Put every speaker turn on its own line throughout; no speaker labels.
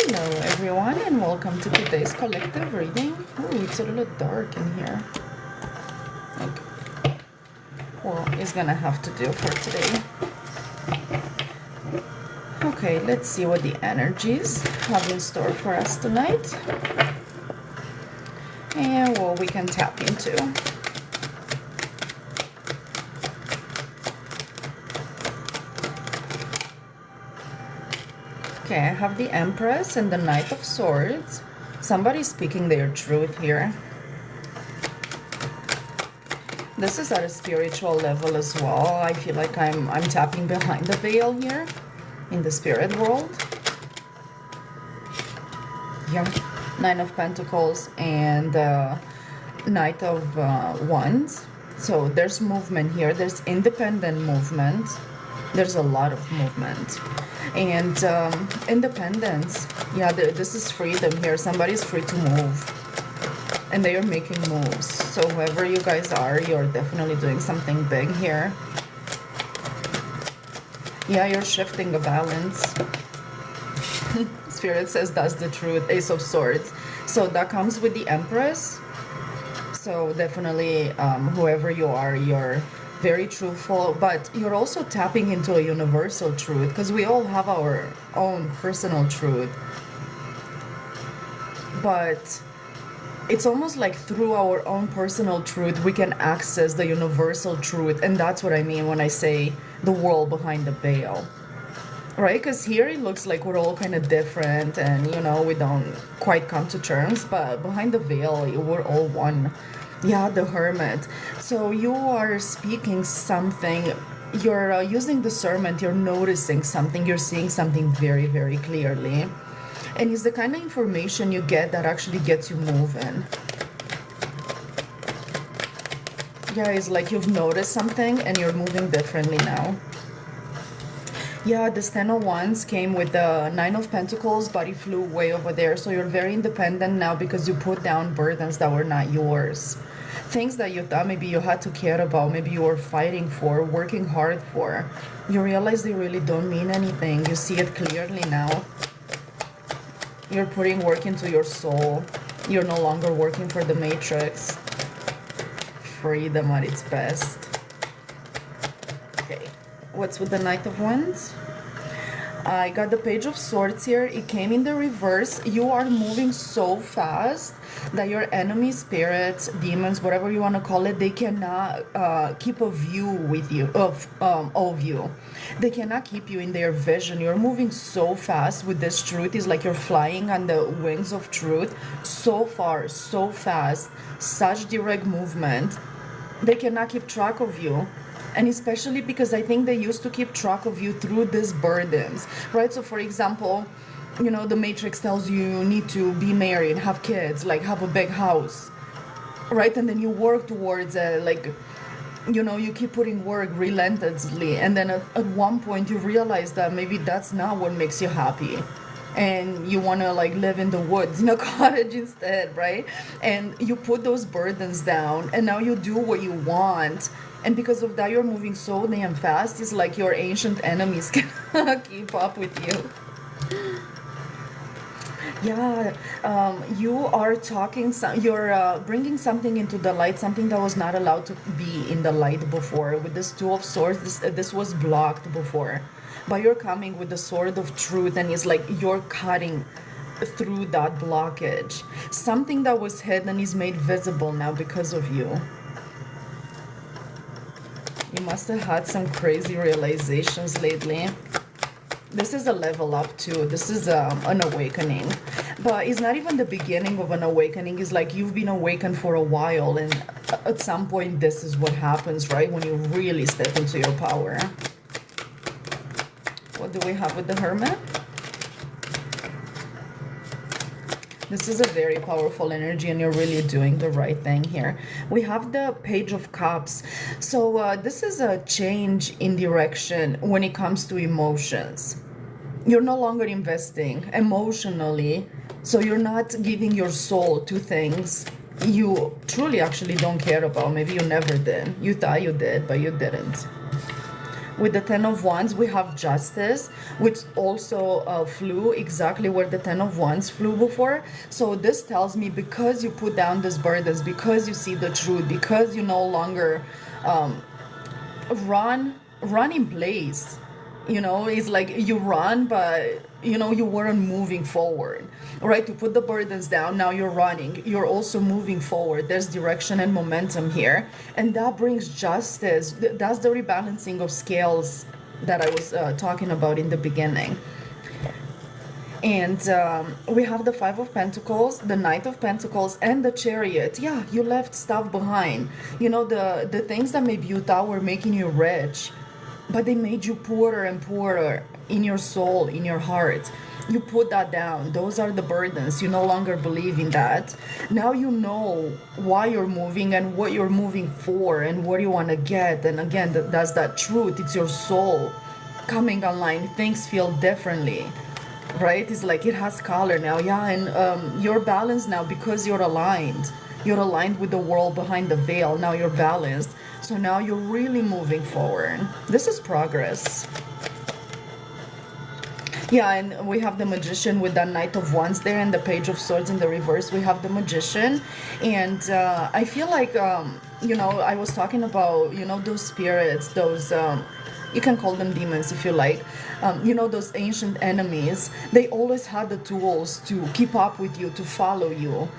Hello everyone and welcome to today's collective reading. Oh, it's a little dark in here. Okay. Well, it's gonna have to do for today. Okay, let's see what the energies have in store for us tonight. And what we can tap into. Okay, I have the Empress and the Knight of Swords. Somebody's speaking their truth here. This is at a spiritual level as well. I feel like I'm tapping behind the veil here in the spirit world. Yeah, Nine of Pentacles and Knight of Wands. So there's movement here. There's independent movement. There's a lot of movement. And independence, yeah, this is freedom here. Somebody's free to move and they are making moves. So whoever you guys are, you're definitely doing something big here. Yeah, you're shifting the balance. Spirit says that's the truth. Ace of Swords. So that comes with the Empress. So definitely whoever you are, you're very truthful, but you're also tapping into a universal truth because we all have our own personal truth. But it's almost like through our own personal truth, we can access the universal truth. And that's what I mean when I say the world behind the veil. Right? Because here it looks like we're all kind of different and, you know, we don't quite come to terms. But behind the veil, we're all one. Yeah, the Hermit. So you are speaking something, you're using discernment, you're noticing something, you're seeing something very, very clearly. And it's the kind of information you get that actually gets you moving. Yeah, it's like you've noticed something and you're moving differently now. Yeah, this 10 of Wands came with the 9 of Pentacles, but it flew way over there. So you're very independent now because you put down burdens that were not yours. Things that you thought maybe you had to care about, maybe you were fighting for, working hard for. You realize they really don't mean anything. You see it clearly now. You're putting work into your soul. You're no longer working for the matrix. Freedom at its best. Okay. What's with the Knight of Wands? I got the Page of Swords here. It came in the reverse. You are moving so fast that your enemy spirits, demons, whatever you want to call it, they cannot keep a view with you of you. They cannot keep you in their vision. You're moving so fast with this truth. It's like you're flying on the wings of truth. So far, so fast, such direct movement. They cannot keep track of you. And especially because I think they used to keep track of you through these burdens, right? So for example, you know, the Matrix tells you need to be married, have kids, like have a big house, right? And then you work towards it, like, you know, you keep putting work relentlessly. And then at one point you realize that maybe that's not what makes you happy. And you want to like live in the woods in a cottage instead, right? And you put those burdens down and now you do what you want. And because of that, you're moving so damn fast. It's like your ancient enemies cannot keep up with you. Yeah, you are talking, you're bringing something into the light, something that was not allowed to be in the light before. With this Two of Swords, this was blocked before. But you're coming with the Sword of Truth and it's like you're cutting through that blockage. Something that was hidden is made visible now because of you. You must have had some crazy realizations lately. This is a level up too. This is an awakening. But it's not even the beginning of an awakening. It's like you've been awakened for a while. And at some point, this is what happens, right? When you really step into your power. What do we have with the Hermit? This is a very powerful energy and you're really doing the right thing here. We have the Page of Cups. So this is a change in direction when it comes to emotions. You're no longer investing emotionally. So you're not giving your soul to things you truly actually don't care about. Maybe you never did. You thought you did, but you didn't. With the Ten of Wands, we have Justice, which also flew exactly where the Ten of Wands flew before. So this tells me, because you put down these burdens, because you see the truth, because you no longer run in place. You know, it's like you run, but you know, you weren't moving forward, right? You put the burdens down, now you're running, you're also moving forward. There's direction and momentum here, and that brings justice. That's the rebalancing of scales that I was talking about in the beginning. And we have the Five of Pentacles, the Knight of Pentacles, and the Chariot. Yeah, you left stuff behind. You know, the things that maybe you thought were making you rich, but they made you poorer and poorer in your soul, in your heart. You put that down. Those are the burdens. You no longer believe in that. Now you know why you're moving and what you're moving for and what you want to get. And again, that's that truth. It's your soul coming online. Things feel differently, right? It's like it has color now. Yeah, and you're balanced now because you're aligned. You're aligned with the world behind the veil. Now you're balanced. So now you're really moving forward. This is progress. Yeah, and we have the Magician with that Knight of Wands there, and the Page of Swords in the reverse. We have the Magician. And I feel like, you know, I was talking about, you know, those spirits, those... you can call them demons if you like. You know, those ancient enemies, they always had the tools to keep up with you, to follow you,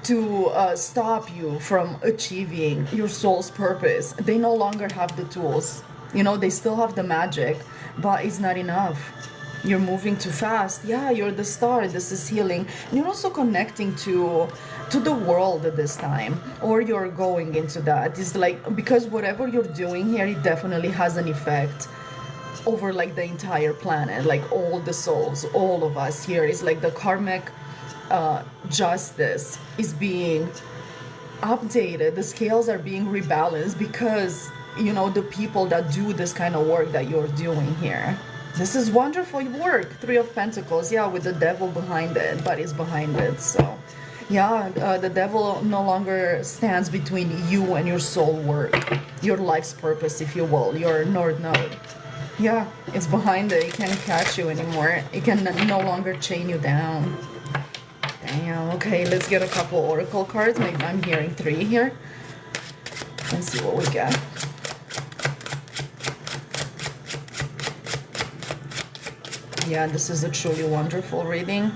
to stop you from achieving your soul's purpose. They no longer have the tools. You know, they still have the magic, but it's not enough. You're moving too fast. Yeah, you're the star. This is healing. And you're also connecting to the world at this time, or you're going into that. It's like, because whatever you're doing here, it definitely has an effect over like the entire planet, like all the souls, all of us here. It's like the karmic justice is being updated. The scales are being rebalanced because, you know, the people that do this kind of work that you're doing here. This is wonderful work. Three of Pentacles, yeah, with the devil behind it, but it's behind it. So yeah, the devil no longer stands between you and your soul work, your life's purpose, if you will, your North Node. Yeah, it's behind it. It can't catch you anymore. It can no longer chain you down. Damn. Okay, let's get a couple oracle cards. Maybe I'm hearing 3 here. Let's see what we get. Yeah, this is a truly wonderful reading.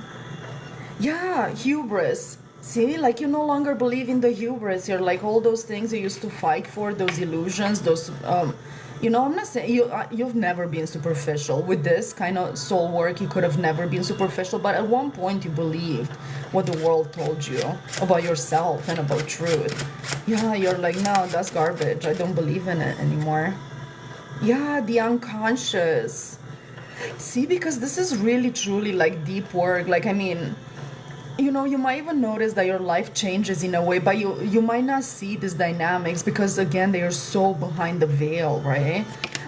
Yeah, hubris. See, like you no longer believe in the hubris. You're like all those things you used to fight for, those illusions, those, you know, I'm not saying you've never been superficial. With this kind of soul work, you could have never been superficial, but at one point you believed what the world told you about yourself and about truth. Yeah, you're like, no, that's garbage. I don't believe in it anymore. Yeah, the unconscious. See, because this is really truly like deep work. Like, I mean, you know, you might even notice that your life changes in a way, but you might not see these dynamics because, again, they are so behind the veil, right?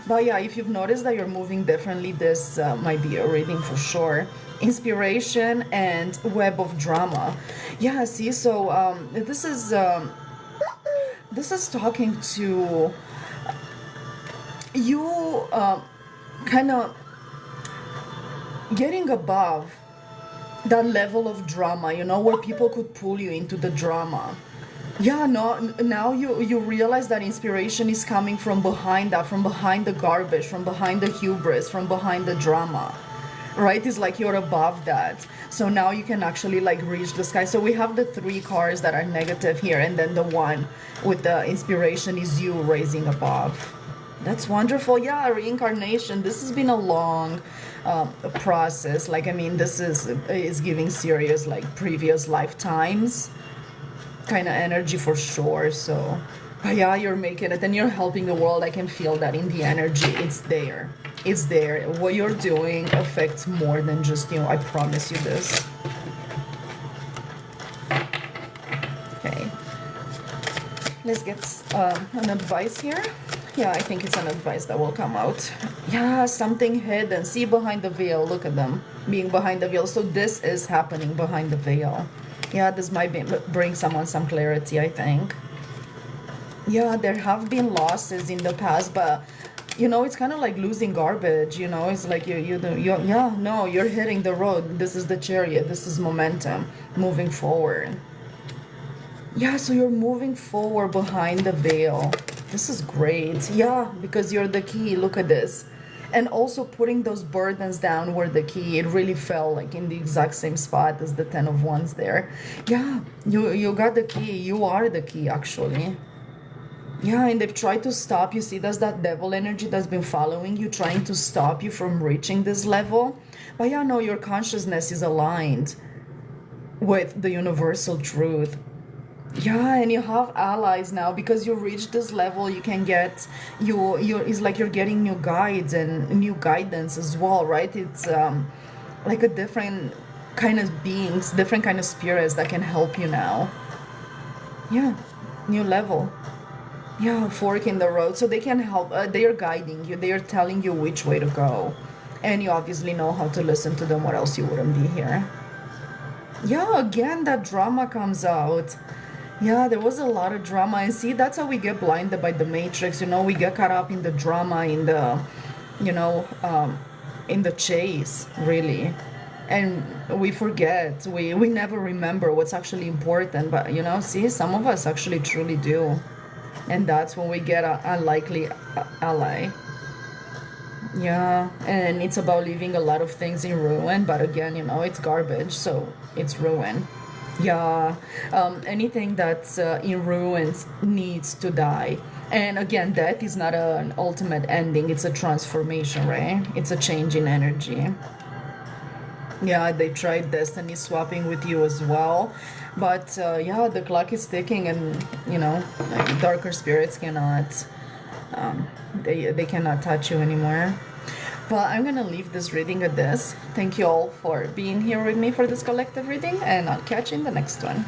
But yeah, if you've noticed that you're moving differently, this might be a reading for sure. Inspiration and web of drama. Yeah, see, so this is talking to you, kind of getting above that level of drama, you know, where people could pull you into the drama. Yeah, no, now you realize that inspiration is coming from behind that, from behind the garbage, from behind the hubris, from behind the drama, right? It's like you're above that. So now you can actually like reach the sky. So we have the 3 cards that are negative here, and then the one with the inspiration is you raising above. That's wonderful. Yeah, reincarnation. This has been a long process. Like, I mean, this is giving serious like previous lifetimes kind of energy for sure. So yeah, you're making it and you're helping the world. I can feel that in the energy. It's there. It's there. What you're doing affects more than just, you know, I promise you this. Okay. Let's get an advice here. Yeah, I think it's an advice that will come out. Yeah, something hidden. See, behind the veil. Look at them being behind the veil. So this is happening behind the veil. Yeah, this might bring someone some clarity, I think. Yeah, there have been losses in the past, but you know, it's kind of like losing garbage, you know, it's like yeah, no, you're hitting the road. This is the chariot, this is momentum, moving forward. Yeah, so you're moving forward behind the veil. This is great. Yeah, because you're the key. Look at this. And also putting those burdens down were the key. It really fell like in the exact same spot as the Ten of Wands there. Yeah, you got the key. You are the key, actually. Yeah, and they've tried to stop you. See, that's that devil energy that's been following you, trying to stop you from reaching this level. But yeah, no, your consciousness is aligned with the universal truth. Yeah, and you have allies now because you reach this level. You can get you it's like you're getting new guides and new guidance as well, right? It's like a different kind of beings, different kind of spirits that can help you now. Yeah, new level. Yeah, fork in the road, so they can help. They are guiding you, they are telling you which way to go, and you obviously know how to listen to them, or else you wouldn't be here. Yeah, again that drama comes out. Yeah, there was a lot of drama, and see, that's how we get blinded by the matrix, you know. We get caught up in the drama, in the, you know, in the chase, really, and we forget, we never remember what's actually important. But you know, see, some of us actually truly do, and that's when we get an unlikely ally. Yeah, and it's about leaving a lot of things in ruin, but again, you know, it's garbage, so it's ruin. Yeah, anything that's in ruins needs to die. And again, death is not an ultimate ending, it's a transformation, right? It's a change in energy. Yeah, they tried destiny swapping with you as well. But yeah, the clock is ticking, and you know, like, darker spirits cannot, they cannot touch you anymore. Well, I'm gonna leave this reading at this. Thank you all for being here with me for this collective reading, and I'll catch you in the next one.